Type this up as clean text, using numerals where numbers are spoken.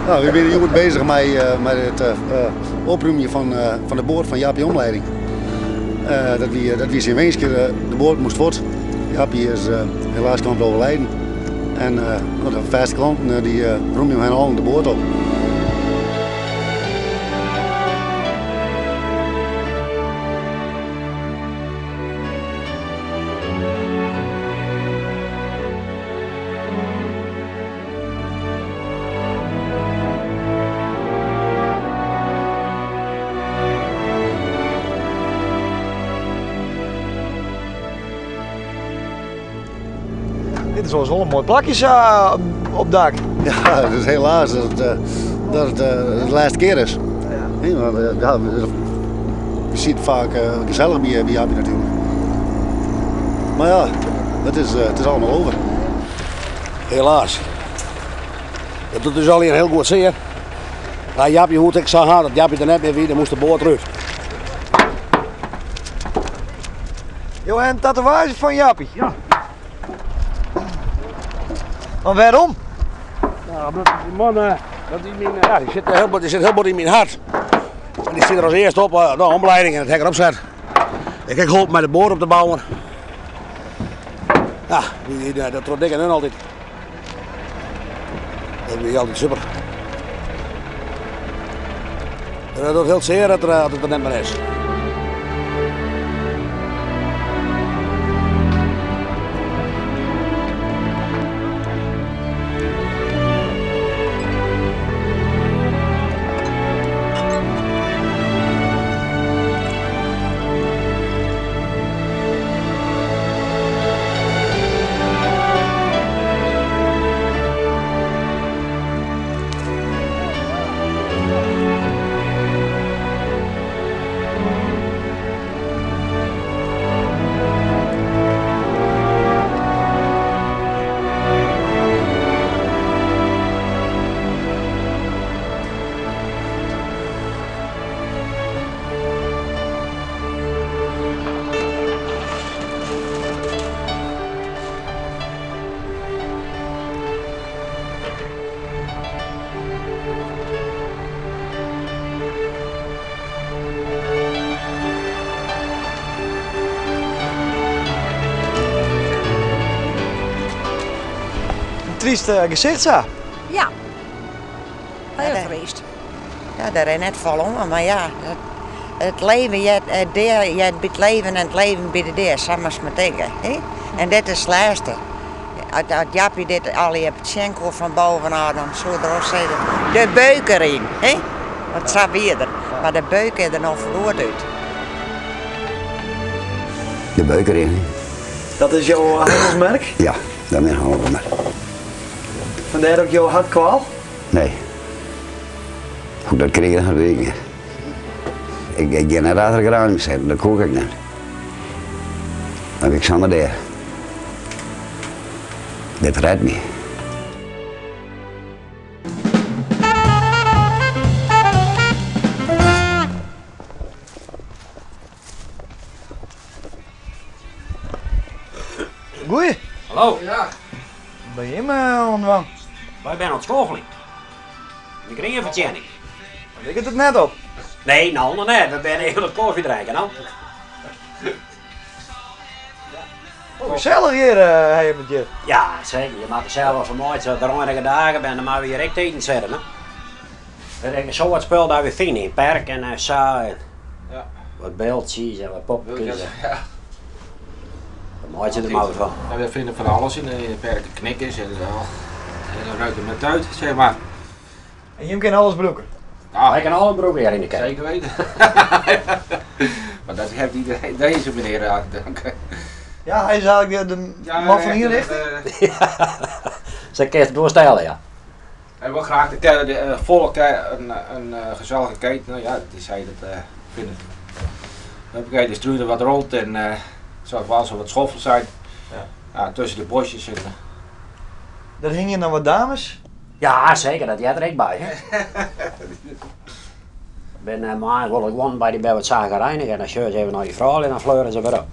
Nou, we zijn hier goed bezig met het opruimen van de boord van Jaapie Omleiding. Dat wie zijn weens keer de boord moest voort. Jaapie is helaas kwam te overlijden. En de vaste klanten die ruimen hen al de boord op. Dit is wel een mooi plakje op dak. Ja, het is helaas dat het de laatste keer is. Ja. Nee, maar je ziet het vaak gezellig bij Jaapie natuurlijk. Maar ja, het is allemaal over. Helaas. Dat doet dus al hier heel goed zeer. Nou, Jaapie, hoe ik zag dat Jaapie er net meer weer, dan moest de boord terug. Joh, een tatoeage van Jaapie? Ja. Maar waarom? Nou, omdat die man, die zit heel goed in mijn hart. En die zit er als eerste op, de omleiding en het hek erop zet. Ik heb geholpen met de boord op te bouwen. Ja, dat trots ik en hun altijd. Dat is altijd super. En dat doet heel zeer dat het er net maar is. Triest gezicht zo. Ja, heel triest. Ja, daar is net vol om, maar ja, het leven, je hebt het leven en het leven bij de deur, samen met dingen. En dit is het laatste. Als Jaapie dit al je hebt schenkel van bovenaan, dan zou er ook zeggen, de beuk erin. Want het weer er, maar de beuk is er nog verloren uit. De beuk erin. Dat is jouw handelsmerk? Ja, dat is mijn handelsmerk. Vandaar ook jouw hartkwaal? Nee. Hoe dat kreeg ik, dat weet ik niet. Ik ga naar de geranium zetten, dat kook ik niet. Dan heb ik samen daar. Dit redt me. Goeie. Hallo. Ja. Ben je hem onderwang? Wij zijn aan het schoffelen. Ik kreeg een vertjenning. Ik het net op. Nee, nou nog net. We zijn even het koffie drinken. Nou. Oh, gezellig hier, met je. Ja, zeker. Je maakt er zelf wel van mooi. Als de rondere dagen ben, dan moeten we hier echt eten zetten. Hè? We denken zo wat spul dat we vinden. In perk en sa. Ja. Wat beeldjes en wat popjes. Ja. Wat maak je er maar van? Ja, we vinden van alles in de perken, knikkers en zo. En dan ruikt het met uit, zeg maar. En je kan alles broeken? Nou, ik kan alle broek weer in de kerk. Zeker weten. Maar dat heeft iedereen, deze meneer aan te danken. Ja, hij is eigenlijk de man van hier richting. Ze kan het doorstellen, ja. Hij wil graag de volk een gezellige keten. Nou ja, dat is hij dat vindt. Dan heb ik de struiden wat rond en zou wel zo wat schoffel zijn. Ja, tussen de bosjes en. Daar hingen dan wat dames? Ja, zeker. Dat jij er ook bij, hè? Ik ben maar wil ik gewoon bij die bij wat zagen reinigen en dan shirt even naar je vrouw en dan fleuren ze weer op.